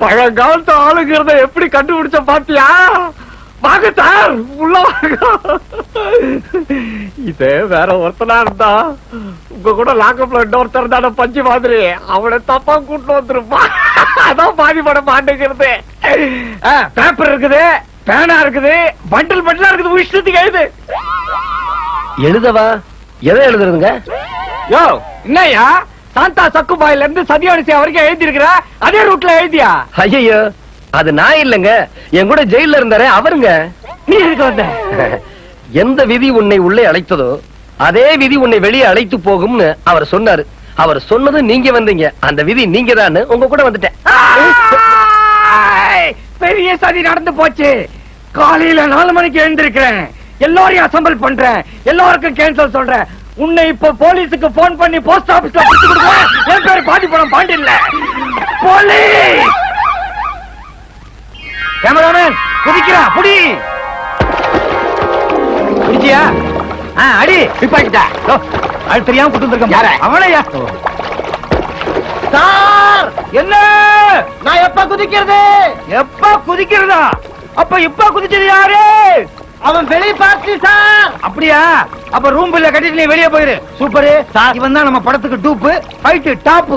பழங்காலத்து ஆளுங்கிறத எப்படி கண்டுபிடிச்ச பாத்தியா? வாங்க சார், உள்ள வாங்க. இதே வேற ஒருத்தனா இருந்தா உங்க கூட லாக்கப்ல இன்னொருத்தர் தான பஞ்சு மாதிரி, அவனை தப்பா கூட்டு வந்துருப்பா. அதான் பாதி படம் மாட்டேங்கிறது. பேப்பர் இருக்குது, பேனா இருக்குது, பண்டில் பண்டிலா இருக்குது, விஷயத்துக்கு எழுது. எழுதவா? எதை எழுதுறதுங்க? யோ என்னையா, சாந்தா சக்குபாயில இருந்து சதியானிசியா வரைக்கும் எழுதி இருக்கிற அதே ரூட்ல எழுதியா? ஐயோ, அது நான் இல்லங்க, என் கூட ஜெயில இருந்தாரே அவருங்க. நீ எதுக்கு வந்த? எந்த விதி உன்னை உள்ளே அழைத்ததோ அதே விதி உன்னை வெளியே அழைத்து போகும்னு அவர் சொன்னாரு. அவர் சொன்னது நீங்க வந்தீங்க, அந்த விதி நீங்க தான் உங்க கூட வந்துட்டேன். பெரிய சதி நடந்து போச்சு. காலையில 4 மணிக்கு எழுந்திருக்கிறேன், எல்லாரையும் அசம்பிள் பண்றேன், எல்லாருக்கும் கேன்சல் சொல்றேன். உன்னை இப்ப போலீஸுக்கு போன் பண்ணி போஸ்ட் ஆபீஸ்ல பிடிச்சு கொடுக்குறேன். என் பேரு பாண்டிபுரம் பாண்டி இல்ல, போலீஸ். கேமராமேன் குதிக்கிறா, புடி. குடிச்சியா? அடி பிப்பாக்கிட்டா. அது தெரியாம கூட்டு வந்திருக்கேன். யார? அவனையா? சார் என்ன? நான் எப்ப குதிக்கிறது? எப்ப குதிக்கிறதா? அப்ப இப்ப குதிச்சது யாரு? அவன் வெளியே பார்த்து சார். அப்படியா? அப்ப ரூம் பில்ல கட்டிட்டு நீ வெளியே போயிரு. Super sir. இவன் தான் நம்ம படத்துக்கு dupe, fight top.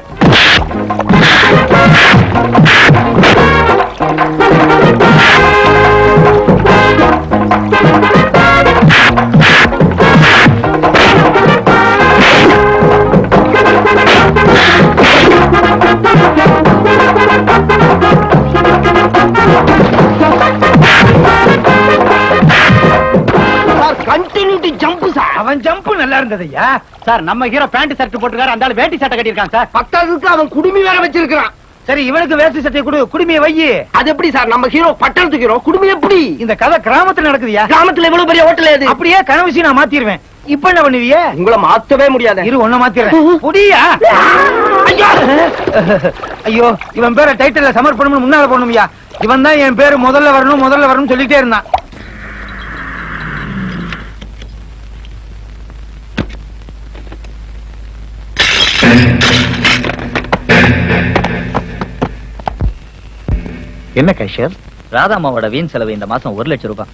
Continuity jump sir. அவன் ஜம்ப் நல்லா இருந்ததையா சார். நம்ம ஹீரோ பேண்ட் ஷர்ட் போட்டுருக்காரு, அந்த ஆளு வேட்டி சட்டை கட்டியிருக்கான் சார். பத்தாவதுக்கு அவன் குடுமி வேற வச்சிருக்கான். சரி, இவனுக்கு வேஷ்டி சட்டையை கொடு, குடுமியை வையி. அது எப்படி சார்? நம்ம ஹீரோ பட்டணத்துக்கு ஹீரோ, குடுமி எப்படி? இந்த கதை கிராமத்துல நடக்குதுயா. கிராமத்துல இவ்வளவு பெரிய ஹோட்டல் ஏது? அப்படியே கனவுசி நான் மாத்திடுவேன். இப்ப என்ன பண்ணுவீங்க? உங்களை மாத்தவே முடியாது. இரு, ஒண்ணு மாத்திடுறேன். புடியா? ஐயோ, இவன் பேரை டைட்டில்ல சமர்ப்பணம் முன்னால போடணும்யா. இவன் தான் என் பேரு முதல்ல வரணும் சொல்லிட்டே இருந்தான். என்ன கேஷியர்? ராதாமாவோட வீண் செலவு இந்த மாசம் 1 லட்சம் ரூபாய்.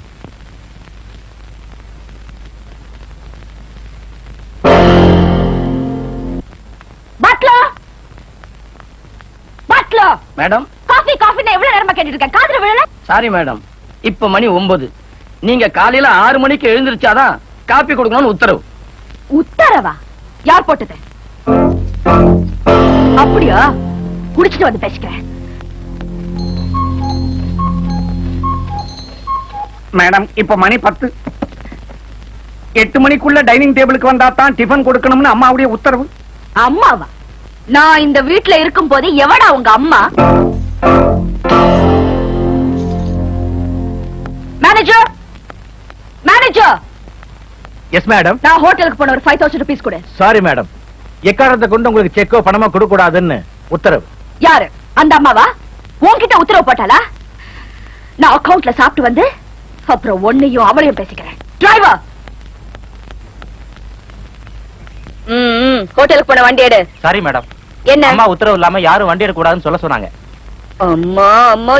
மேடம், காஃபி எவ்வளவு நேரமா கேட்டுட்டு இருக்கேன், காதுல விழல. சாரி மேடம், இப்ப மணி 9. நீங்க காலையில 6 மணிக்கு எழுந்திருச்சாதான் காப்பி கொடுக்கணும்னு உத்தரவு. உத்தரவா? யார் போட்டது? அப்படியா? குடிச்சிட்டு வந்து பேசிக்கிறேன். மேடம், இப்ப மணி 10. 8 மணிக்குள்ள டைனிங் டேபிளுக்கு வந்தா தான் டிபன் கொடுக்கணும்னு அம்மாவுடைய உத்தரவு. அம்மாவா? நான் இந்த வீட்டுல இருக்கும் போது எவடா உங்க அம்மா? Manager, yes madam. நான் ஹோட்டலுக்கு போன ஒரு 5000 rupees கொடு. சாரி மேடம், எக்காரணத்தை கொண்டு உங்களுக்கு செக்கோ பணமா கொடுக்க கூடாதுன்னு உத்தரவு. யாரு? அந்த அம்மாவா? உன்கிட்ட உத்தரவு போட்டாளா? நான் அக்கவுண்ட்ல சாப்பிட்டு வந்து அப்புறம் ஒன்னையும் அவளையும் பேசிக்கிறேன். டிரைவர், ஹோட்டலுக்கு போன வண்டி எடு. Sorry madam. என்ன? அம்மா உத்தரவு இல்லாம யாரும் வண்டி எடுக்க கூடாதுன்னு சொல்ல சொன்னாங்க. அம்மா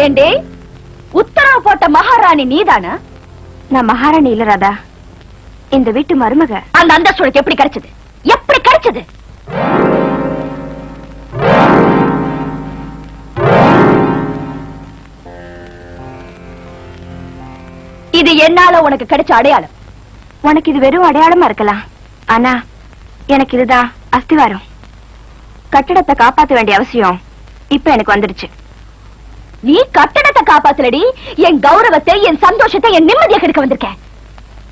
ஏண்டே, உத்தரவு போட்ட மகாராணி நீதானா? நான் மகாராணி இல்ல ராதா, இந்த வீட்டு மருமக. அந்த அந்தஸ்து உனக்கு எப்படி கிடைச்சது? எப்படி கிடைச்சது? இது என்னால உனக்கு கிடைச்ச அடையாளம். உனக்கு இது வெறும் அடையாளமா இருக்கலாம், ஆனா எனக்கு இதுதான் அஸ்திவாரம். கட்டடத்தை காப்பாற்ற வேண்டிய அவசியம் இப்ப எனக்கு வந்துருச்சு. நீ கட்டடத்தை காப்பாத்தலடி, என் கௌரவத்தை, என் சந்தோஷத்தை, என் நிம்மதியை கெடுக்க வந்திருக்கேன்.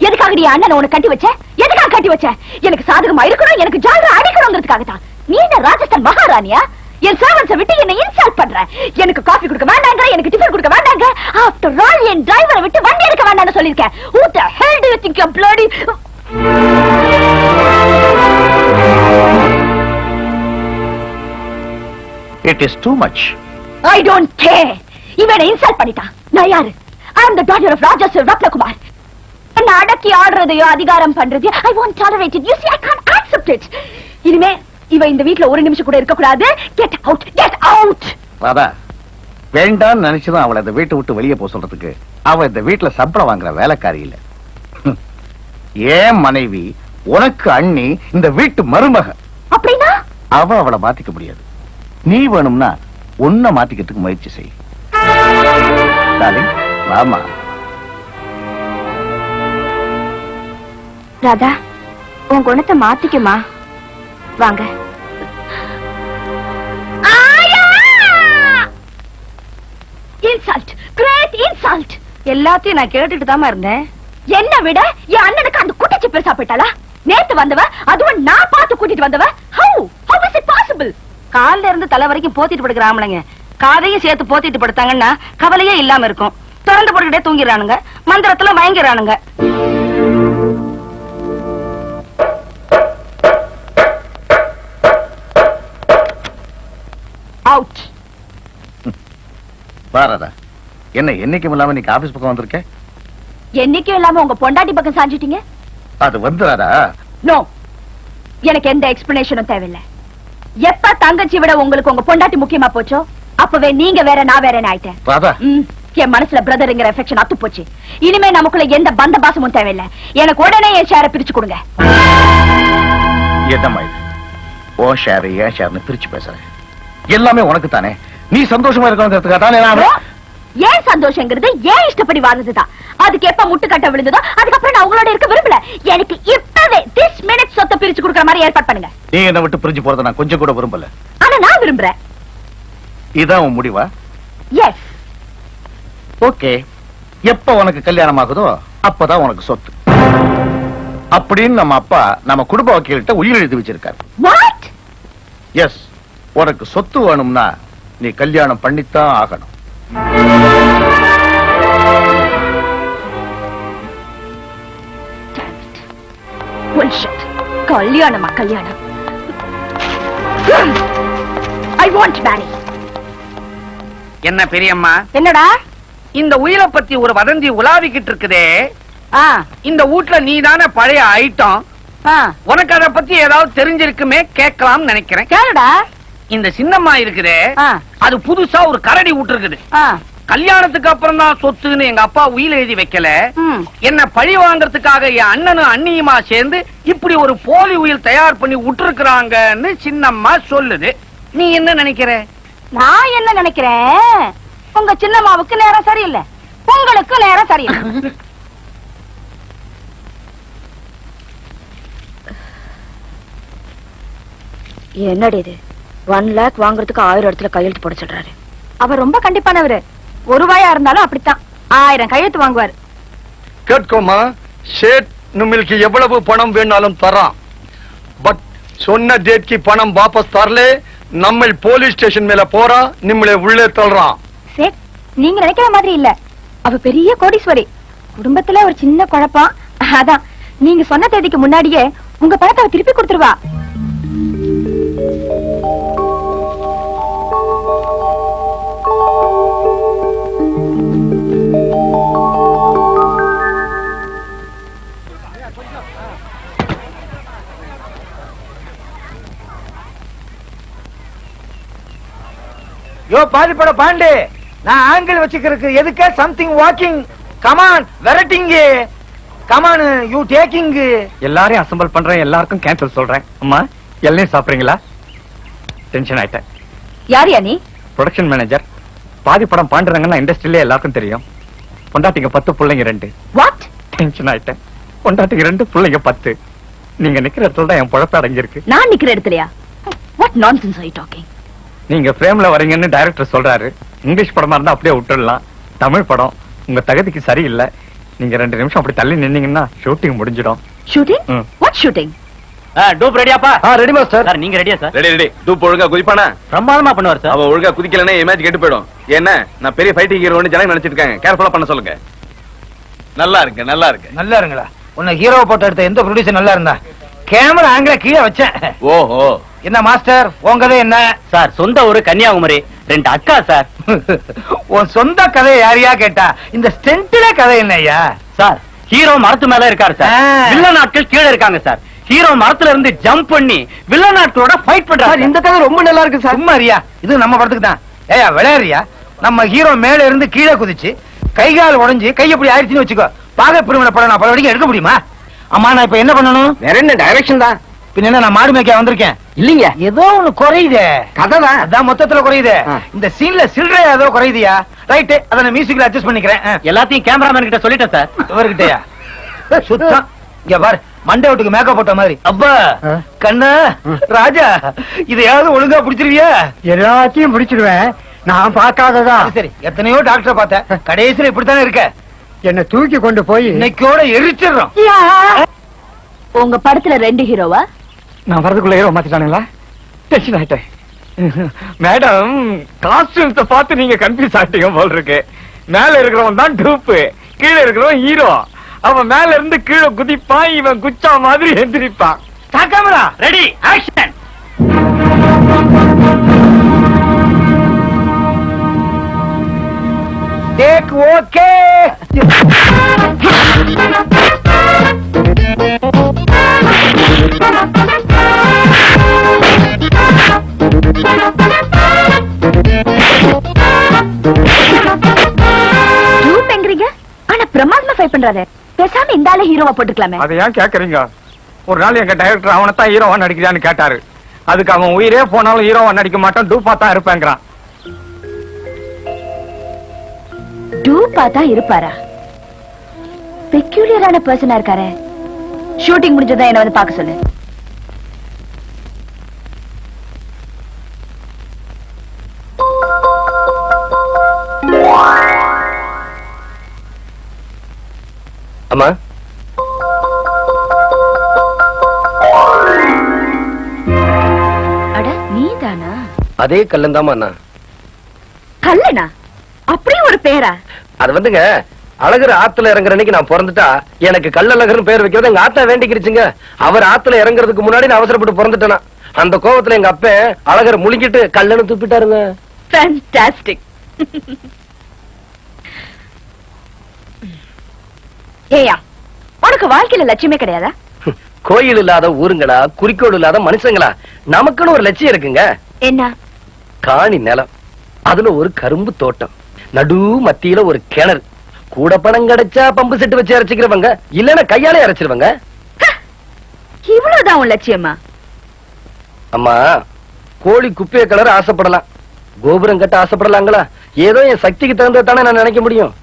எதுக்காக நீ அண்ணனை உனக்கு கட்டி வச்ச? எதுக்காக கட்டி வச்ச? எனக்கு சாதகமா இருக்கணும், எனக்கு ஜாலரா அடிக்கணுங்கிறதுக்காக தான். நீ என்ன ராஜஸ்தான் மகாராணியா? என் சர்வன்ஸை விட்டு என்ன இன்சல்ட் பண்ற. எனக்கு காபி கொடுக்க வேண்டாங்க, எனக்கு டிஃபன் கொடுக்க வேண்டாங்க. ஆஃப்டர் ஆல் என் டிரைவரை விட்டு வண்டி எடுக்க வேண்டாம்னு சொல்லிருக்கேன். Who the hell do you think you're bloody? It is too much. I don't care. இவனை இன்சல்ட் பண்ணிட்டான். நான் யாரு? I am the daughter of Raja Sir Ratnakumar. என்ன அடக்கி ஆடுறதையோ அதிகாரம் பண்றதையோ I won't tolerate it. You see, I can't accept it. இனிமே இவ இந்த வீட்ல ஒரு நிமிஷம் கூட இருக்க கூடாது. Get out, get out. Radha, வேண்டான்னு நினைச்சுதான் அவளை இந்த வீட்டை விட்டு வெளியே போக சொல்றதுக்கு அவ இந்த வீட்டுல சம்பளம் வாங்குற வேலைக்காரி இல்ல. ஏன் மனைவி, உனக்கு அண்ணி, இந்த வீட்டு மருமக. அப்படின்னா அவளை மாத்திக்க முடியாது. நீ வேணும்னா உன்னை மாத்திக்கிறதுக்கு முயற்சி செய். டார்லிங், வாமா. ராதா, உன் குணத்தை மாத்திக்குமா? வாங்க. Insult, great insult. எல்லாத்தையும் நான் கேட்டுட்டு தாமா இருந்தேன். என்ன விட என் அண்ணனுக்கு அந்த குட்டச்சி பெருசா போயிட்டாளா? நேத்து வந்தவ, அதுவும் நான் பார்த்து கூட்டிட்டு வந்தவ. How is it possible? கால்ல இருந்து தலை வரைக்கும் போத்திட்டு படுக்கிற ஆம்பளைங்க காதையும் சேர்த்து போத்திட்டு படுத்தாங்கன்னா கவலையே இல்லாம இருக்கும். திறந்து போட்டுக்கிட்டே தூங்கிடுறானுங்க, மந்திரத்துல மயங்கிறானுங்க. அவுட். பாரதா, என்ன என்னைக்கும் இல்லாம நீ ஆபீஸ் பக்கம் வந்திருக்க? என்னைக்கும் இல்லாம உங்க பொண்டாட்டி பக்கம் சாஞ்சிட்டீங்க. அது வந்து ராதா, நோ, எனக்கு எந்த எக்ஸ்பிளனேஷனும் தேவையில்லை. எப்ப தங்கச்சி விட உங்களுக்கு உங்க பொண்டாட்டி முக்கியமா போச்சோ அப்பவே நீங்க வேற, நான் வேற ஆயிட்டேன். ராதா, என் மனசுல பிரதர்ங்கிற எஃபெக்ஷன் அத்து போச்சு. இனிமே நமக்குள்ள எந்த பந்த பாசமும் தேவையில்லை. எனக்கு உடனே என் ஷேரை பிரிச்சு கொடுங்க. என்னம்மா இது? ஓ ஷேர் ஏன் ஷேர்னு பிரிச்சு பேசுற? எல்லாமே உனக்கு தானே. நீ சந்தோஷமா இருக்கணுங்கிறதுக்காக தானே நான். ஏன் சந்தோஷங்கிறது ஏன் இஷ்டப்படி வாழ்றதுதான். அதுக்கு எப்ப முட்டுக்கட்ட விழுந்ததோ அதுக்கப்புறம் நான் உங்களோட இருக்க விரும்பல. எனக்கு இப்பவே this minute சொத்தை பிரிச்சு கொடுக்கற மாதிரி ஏற்பாடு பண்ணுங்க. நீ என்ன விட்டு பிரிஞ்சு போறத நான் கொஞ்சம் கூட விரும்பல. ஆனா நான் விரும்புறேன். இதான் உன் முடிவா? எஸ். ஓகே, எப்ப உனக்கு கல்யாணம் ஆகுதோ அப்பதான் உனக்கு சொத்து அப்படின்னு நம்ம அப்பா நம்ம குடும்ப வக்கீல்கிட்ட உயிர் எழுதி வச்சிருக்காரு. வாட்? எஸ், உனக்கு சொத்து வேணும்னா நீ கல்யாணம் பண்ணித்தான் ஆகணும். கல்யாணமா? கல்யாணம்? I want marry. என்ன பெரியம்மா, என்னடா இந்த உயிரை பத்தி ஒரு வதந்தி உலாவிக்கிட்டு இருக்குதே. இந்த வீட்ல நீதானே பழைய ஐட்டம். உனக்கு அத பத்தி ஏதாவது தெரிஞ்சிருக்குமே, கேட்கலாம் நினைக்கிறேன். கேளுடா. இந்த சின்னம்மா இருக்குதே, அது புதுசா ஒரு கரடி விட்டுருக்குது. கல்யாணத்துக்கு அப்புறம் தான் சொத்துன்னு எங்க அப்பா உயிர் எழுதி வைக்கல. என்ன பழி வாங்கறதுக்காக என் அண்ணனும் அண்ணியுமா சேர்ந்து இப்படி ஒரு போலி உயில் தயார் பண்ணி விட்டுருக்காங்கன்னு சின்னம்மா சொல்லுது. நீ என்ன நினைக்கிற? நான் என்ன நினைக்கிறேன், உங்க சின்னம்மாவுக்கு நேரம் சரியில்லை, உங்களுக்கு நேரம் சரியில்லை. என்னடி இது? 1 lakh வாங்குறதுக்கு 1000 இடத்துல கையெழுத்து போட சொல்றாரு. அவர் ரொம்ப கண்டிப்பானவரு. ஒரு ரூபாயா இருந்தாலும் அப்படித்தான் 1000 கையெழுத்து வாங்குவார். கேட்கோமா, சேட் நம்மளுக்கு எவ்வளவு பணம் வேணாலும் தரான். பட் சொன்ன டேட்க்கு பணம் வாபஸ் தரலே நம்ம போலீஸ் ஸ்டேஷன் மேல போறா, நம்மளை உள்ளே தள்ளுறான். சேட், நீங்க நினைக்கிற மாதிரி இல்ல, அவ பெரிய கோடீஸ்வரி. குடும்பத்துல ஒரு சின்ன குழப்பம். அதான் நீங்க சொன்ன தேதிக்கு முன்னாடியே உங்க பணத்தை திருப்பி கொடுத்துருவா. யோ பாதிப்பட பாண்டே, நான் ஆங்கிள் வச்சுக்கிறதுக்கு எதுக்கு? சம்திங் வாக்கிங், கமான் வெரைட்டிங், கமான் யூ டேக்கிங். எல்லாரையும் அசம்பிள் பண்றேன், எல்லாருக்கும் கேன்சல் சொல்றேன். அம்மா, எல்லாம் சாப்பிடுறீங்களா? டென்ஷன் ஆயிட்டேன். யார் நீ? Production manager. பாதி படம் பாண்டுறாங்கன்னா இண்டஸ்ட்ரியிலே எல்லாருக்கும் தெரியும். பொண்டாட்டிங்க 10, பிள்ளைங்க 2. வாட்? டென்ஷன் ஆயிட்டேன். பொண்டாட்டிங்க 2, பிள்ளைங்க 10. நீங்க நிக்கிற இடத்துல தான் என் பொழப்பு அடங்கியிருக்கு. நான் நிக்கிற இடத்துலயா? What nonsense are you talking? நீங்க ஃப்ரேம்ல வரீங்கன்னு டைரக்டர் சொல்றாரு. இங்கிலீஷ் படமா இருந்தா அப்படியே விட்டுடலாம். தமிழ் படம் உங்க தகுதிக்கு சரியில்லை. நீங்க 2 நிமிஷம் அப்படி தள்ளி நின்னீங்கன்னா ஷூட்டிங் முடிஞ்சிடும். ஷூட்டிங்? What shooting? டூப் ரெடியாப்பா? Ready master. சார் நீங்க ரெடியா சார்? Ready ready. டூப் ஒழுங்கா குதிப்பானா? பிரமாதமா பண்ணுவார் சார். அவ ஒழுங்கா குதிக்கலன்னா மேட்ச் கெட்டு போயிடும். என்ன, நான் பெரிய ஃபைட்டிங் ஹீரோன்னு ஜனங்க நினைச்சிட்டு இருக்காங்க. கேர்ஃபுல்லா பண்ண சொல்லுங்க. நல்லா இருக்கு, நல்லா இருக்கு. நல்லா இருங்களா? உன்னை ஹீரோ போட்டோ எடுத்த எந்த ப்ரொடியூசர் நல்லா இருந்தா? கேமரா ஆங்கில கீழே வச்சேன். ஓஹோ. என்ன மாஸ்டர், உங்கதே என்ன? சார் சொந்த ஊரு கன்னியாகுமரி, 2 அக்கா சார். உன் சொந்த கதை யாரையா கேட்டா? இந்த ஸ்டென்ட்ல கதை என்னய்யா? சார் ஹீரோ மரத்து மேல இருக்காரு சார் வில்லன் ஆட்கள் கீழே இருக்காங்க சார் ஹீரோ மரத்துல இருந்து ஜம்ப் பண்ணி வில்லன் ஆட்களோட ஃபைட் பண்றாரு இந்த கதை ரொம்ப நல்லா இருக்கு சார் சும்மா அறியா இது நம்ம படத்துக்கு தான் ஏயா விளையாடுறியா நம்ம ஹீரோ மேல இருந்து கீழே குதிச்சு கை கால் உடைஞ்சு கை எப்படி ஆயிடுச்சுன்னு வச்சுக்கோ பாக பிரிவினை படம் நான் பல வரைக்கும் எடுக்க முடியுமா அம்மா நான் இப்ப என்ன பண்ணணும் வேற என்ன டைரக்ஷன் தான் பின்ன என்ன நான் மாடு மேய்க்க வந்திருக்கேன் இல்லீங்க ஏதோ ஒண்ணு குறையுதே கதை தான் அதான் மொத்தத்துல குறையுது இந்த சீன்ல சில்லறை ஏதோ குறையுதியா ரைட் அத நான் மியூசிக்ல அட்ஜஸ்ட் பண்ணிக்கிறேன் எல்லாத்தையும் கேமராமேன் கிட்ட சொல்லிட்டேன் சார் இவர்கிட்டயா சுத்தம் இங்க பாரு மண்டே விட்டுக்கு மேக்கப் போட்ட மாதிரி அப்பா கண்ணா ராஜா இதையாவது ஒழுங்கா பிடிச்சிருவியா எல்லாத்தையும் முடிச்சிருவேன் நான் பார்க்காததா சரி எத்தனையோ டாக்டரை பார்த்தேன் கடைசியில இப்படித்தானே இருக்க என்ன தூக்கி கொண்டு போய் இன்னைக்கோட எரிச்சிடுறோம் உங்க படத்துல 2 ஹீரோவா நான் வரதுக்குள்ள ஹீரோ மாத்திட்டானுங்களா டென்ஷன் ஆயிட்டேன் மேடம் காஸ்டியூம்ஸ பார்த்து நீங்க கன்ஃபியூஸ் ஆயிட்டீங்க போல் இருக்கு மேல இருக்கிறவன் தான் டூப்பு கீழே இருக்கிறவன் ஹீரோ அவன் மேல இருந்து கீழே குதிப்பான் இவன் குச்சா மாதிரி எந்திரிப்பான் camera ready action take okay டூப்ங்கிறீங்க ஆனா பிரமாதமா ஃபைட் பண்றாரு பேசாம இந்த ஆளே ஹீரோவா போட்டுக்கலாமே அதை ஏன் கேக்குறீங்க ஒரு நாள் எங்க டைரக்டர் அவனைத்தான் ஹீரோவா நடிக்கிறான்னு கேட்டாரு அதுக்கு அவன் உயிரே போனாலும் ஹீரோவா நடிக்க மாட்டான் டூப்பா தான் இருப்பேங்கிறான் டூப்பா தான் இருப்பாரா பெக்யூலியரான பர்சனா இருக்காரு ஷூட்டிங் முடிஞ்சதா என்ன வந்து பார்க்க சொல்லு அம்மா அட நீதானா அதே கல்லந்தாமா அண்ணா கல்லனா அப்படி ஒரு பேரா அது வந்துங்க அழகர் ஆத்துல இறங்குற அன்னைக்கு நான் பிறந்துட்டா எனக்கு கல்லழகர்னு பேர் வைக்கிறது எங்க ஆத்தா வேண்டிக்கிருச்சுங்க அவர் ஆத்துல இறங்குறதுக்கு முன்னாடி நான் அவசரப்பட்டு பிறந்துட்டேனா அந்த கோவத்துல எங்க அப்ப அழகர் முழுங்கிட்டு கல்லன்னு துப்பிட்டாருங்க ஃபேன்டாஸ்டிக் ஏயா உனக்கு வாழ்க்கையில லட்சியமே கிடையாதா கோயில் இல்லாத ஊருங்களா குறிக்கோள் இல்லாத மனுஷங்களா நமக்குன்னு ஒரு லட்சியம் இருக்குங்க என்ன காணி நிலம் அதுல ஒரு கரும்பு தோட்டம் நடு மத்தியில ஒரு கிணறு கூட பணம் கிடைச்சா பம்பு செட்டு வச்சு இறைச்சிக்கிறவங்க இல்லன்னா கையாலே இறைச்சிருவாங்க இவ்வளவுதான் உன் லட்சியமா அம்மா கோழி குப்பைய கலர் ஆசைப்படலாம் கோபுரம் கட்ட ஆசைப்படலாங்களா ஏதோ என் சக்திக்கு தகுந்ததானே நான் நினைக்க முடியும்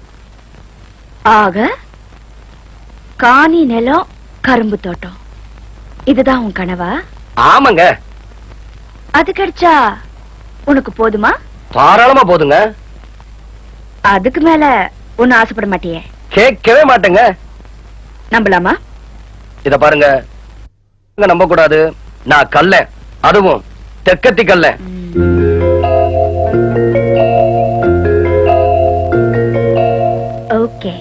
ஆக காணி நிலம் கரும்பு தோட்டம் இதுதான் உன் கனவா ஆமாங்க அது கிடைச்சா உனக்கு போதுமா தாராளமா போதுங்க அதுக்கு மேல ஒன்னு ஆசைப்பட மாட்டியே கேட்கவே மாட்டேங்க நம்பலாமா இத பாருங்க நம்ப கூடாது நான் கல்ல அதுவும் தெற்கத்தி கல்ல ஓகே